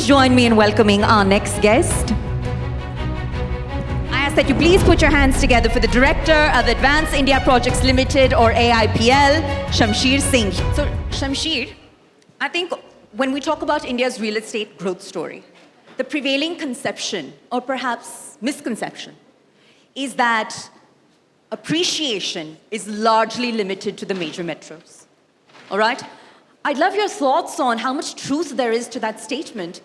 please join me in welcoming our next guest. I ask that you please put your hands together for the Director of Advanced India Projects Limited, or AIPL, Shamsher Singh. So, Shamsher, I think when we talk about India's real estate growth story, the prevailing conception, or perhaps misconception, is that appreciation is largely limited to the major metros. All right? I'd love your thoughts on how much truth there is to that statement,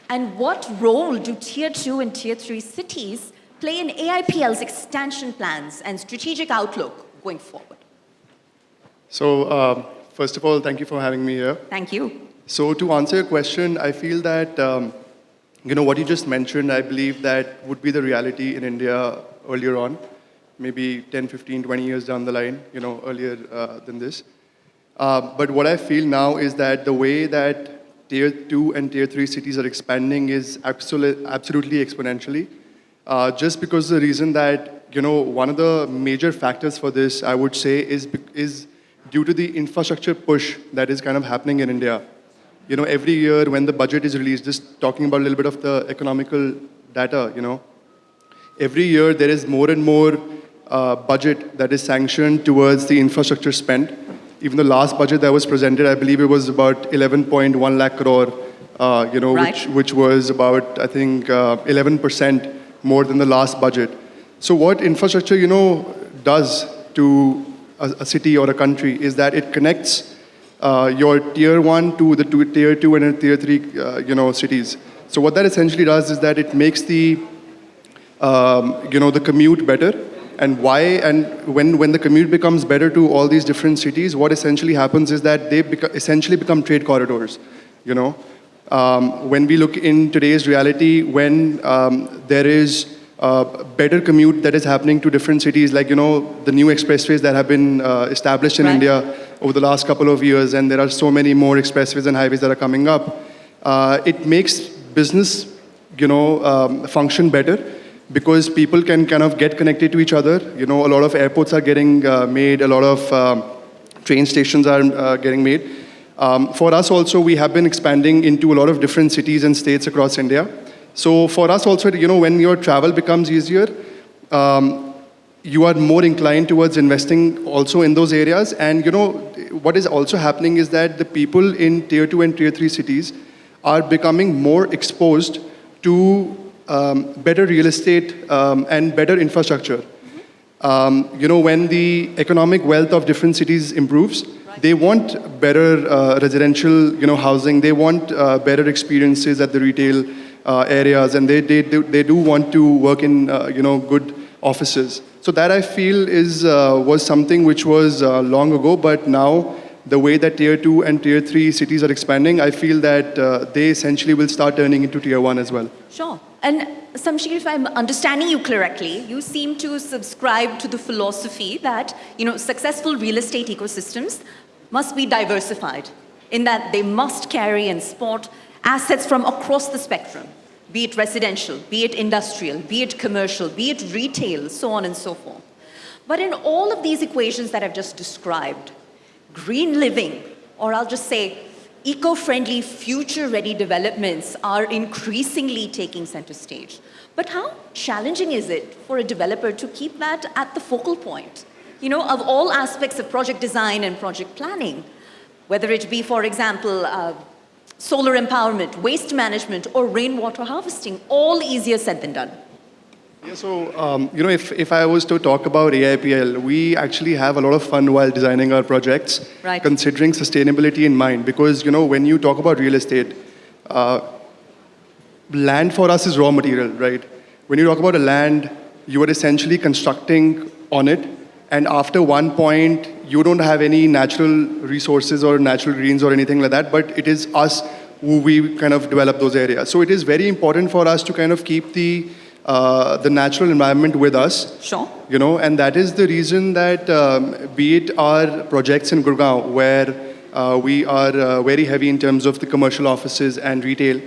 and what role do Tier 2 and Tier 3 cities play in AIPL's expansion plans and strategic outlook going forward? So, first of all, thank you for having me here. Thank you. So, to answer your question, I feel that, what you just mentioned, I believe that would be the reality in India earlier on, maybe 10, 15, 20 years down the line, earlier than this. But what I feel now is that the way that Tier 2 and Tier 3 cities are expanding is absolutely exponentially. Just because the reason that, one of the major factors for this, I would say, is due to the infrastructure push that is kind of happening in India. Every year when the budget is released, just talking about a little bit of the economical data, every year there is more and more budget that is sanctioned towards the infrastructure spend. Even the last budget that was presented, I believe it was about 11.1 lakh crore, Right. which was about, I think, 11% more than the last budget. So what infrastructure, does to a city or a country is that it connects your Tier 1 to the Tier 2 and Tier 3, cities. So what that essentially does is that it makes the commute better. And why? And when the commute becomes better to all these different cities, what essentially happens is that they essentially become trade corridors. When we look in today's reality, when there is better commute that is happening to different cities, like the new expressways that have been established in Right. India over the last couple of years, and there are so many more expressways and highways that are coming up, it makes business function better. Because people can kind of get connected to each other. A lot of airports are getting made, a lot of train stations are getting made. For us also, we have been expanding into a lot of different cities and states across India. So for us also, when your travel becomes easier, you are more inclined towards investing also in those areas. And what is also happening is that the people in Tier 2 and Tier 3 cities are becoming more exposed to better real estate and better infrastructure. When the economic wealth of different cities improves, they want better residential, housing. They want better experiences at the retail areas, and they do want to work in, good offices. So that I feel was something which was long ago, but now the way that Tier 2 and Tier 3 cities are expanding, I feel that they essentially will start turning into Tier 1 as well. Sure. And Shamsher, if I'm understanding you correctly, you seem to subscribe to the philosophy that, successful real estate ecosystems must be diversified, in that they must carry and sport assets from across the spectrum, be it residential, be it industrial, be it commercial, be it retail, so on and so forth. But in all of these equations that I've just described, green living, or I'll just say eco-friendly, future-ready developments are increasingly taking center stage. But how challenging is it for a developer to keep that at the focal point, of all aspects of project design and project planning, whether it be, for example, solar empowerment, waste management, or rainwater harvesting, all easier said than done? Yeah, so, if I was to talk about AIPL, we actually have a lot of fun while designing our projects, Right. considering sustainability in mind. Because, when you talk about real estate, land for us is raw material, right? When you talk about a land, you are essentially constructing on it, and after one point, you don't have any natural resources or natural greens or anything like that, but it is us who we kind of develop those areas. So it is very important for us to kind of keep the natural environment with us. Sure. And that is the reason that, be it our projects in Gurgaon, where we are very heavy in terms of the commercial offices and retail,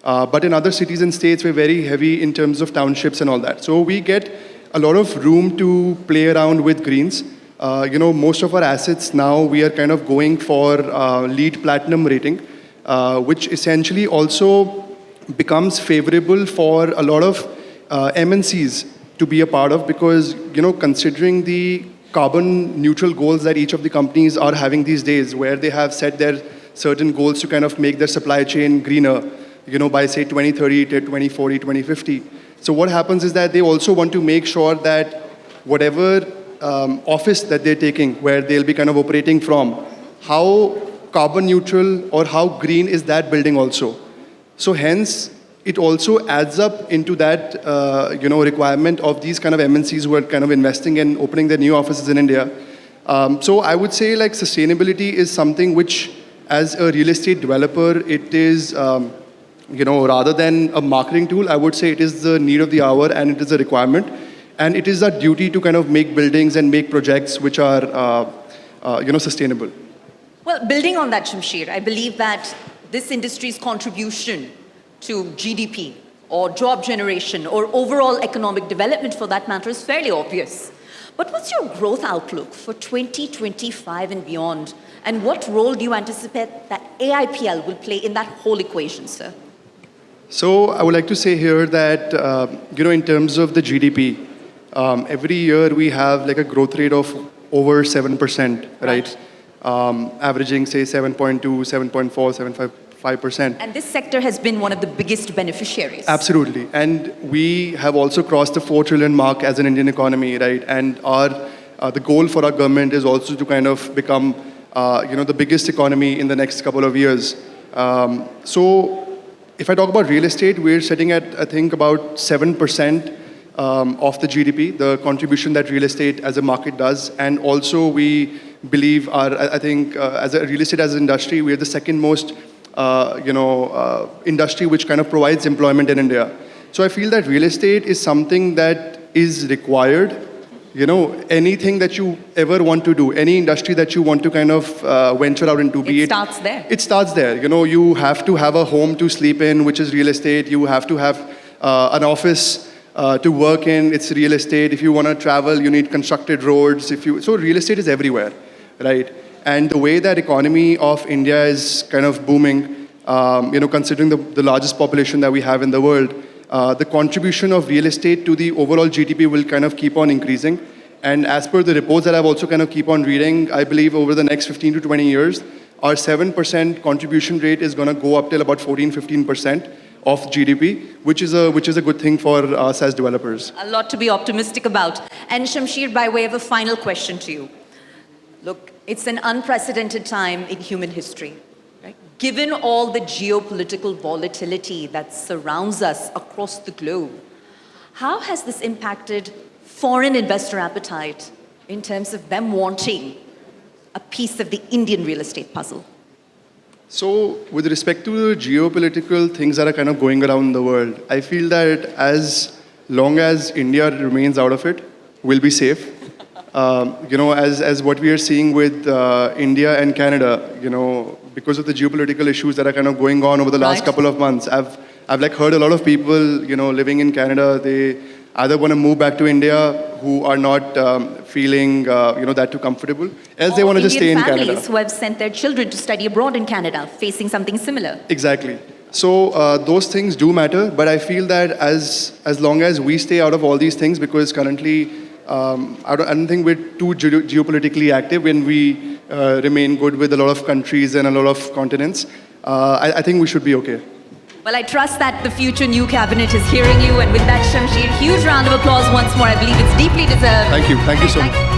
but in other cities and states, we're very heavy in terms of townships and all that. So we get a lot of room to play around with greens. Most of our assets now, we are kind of going for LEED Platinum rating, which essentially also becomes favorable for a lot of MNCs to be a part of, because considering the carbon neutral goals that each of the companies are having these days, where they have set their certain goals to kind of make their supply chain greener, by say 2030 to 2040, 2050. So what happens is that they also want to make sure that whatever office that they're taking, where they'll be kind of operating from, how carbon neutral or how green is that building also. So hence, it also adds up into that requirement of these kind of MNCs who are kind of investing and opening their new offices in India. So I would say like sustainability is something which, as a real estate developer, it is, rather than a marketing tool, I would say it is the need of the hour and it is a requirement. And it is our duty to kind of make buildings and make projects which are, sustainable. Well, building on that, Shamsher, I believe that this industry's contribution to GDP or job generation or overall economic development for that matter is fairly obvious. But what's your growth outlook for 2025 and beyond? And what role do you anticipate that AIPL will play in that whole equation, sir? So I would like to say here that, in terms of the GDP, every year we have like a growth rate of over 7%, right? Averaging say 7.2, 7.4, 7.5%. And this sector has been one of the biggest beneficiaries. Absolutely. And we have also crossed the 4 trillion mark as an Indian economy, right? And the goal for our government is also to kind of become, the biggest economy in the next couple of years. So if I talk about real estate, we're sitting at, I think, about 7% of the GDP, the contribution that real estate as a market does. And also we believe as a real estate as an industry, we're the second most, industry which kind of provides employment in India. So I feel that real estate is something that is required. Anything that you ever want to do, any industry that you want to kind of venture out into, it starts there. It starts there. You have to have a home to sleep in, which is real estate. You have to have an office to work in, it's real estate. If you want to travel, you need constructed roads. So real estate is everywhere, right? And the way that economy of India is kind of booming, considering the largest population that we have in the world, the contribution of real estate to the overall GDP will kind of keep on increasing. And as per the reports that I've also kind of keep on reading, I believe over the next 15 to 20 years, our 7% contribution rate is going to go up till about 14-15% of GDP, which is a good thing for us as developers. A lot to be optimistic about. And Shamsher, by way of a final question to you. Look, it's an unprecedented time in human history. Right? Given all the geopolitical volatility that surrounds us across the globe, how has this impacted foreign investor appetite in terms of them wanting a piece of the Indian real estate puzzle? So with respect to the geopolitical things that are kind of going around the world, I feel that as long as India remains out of it, we'll be safe. As what we are seeing with India and Canada, because of the geopolitical issues that are kind of going on over the last couple of months, I've heard a lot of people, living in Canada, they either want to move back to India who are not feeling, that too comfortable, else they want to just stay in Canada. Indian families who have sent their children to study abroad in Canada, facing something similar. Exactly. So those things do matter, but I feel that as long as we stay out of all these things, because currently I don't think we're too geopolitically active when we remain good with a lot of countries and a lot of continents. I think we should be okay. Well, I trust that the future new cabinet is hearing you, and with that, Shamsher, huge round of applause once more. I believe it's deeply deserved. Thank you so much.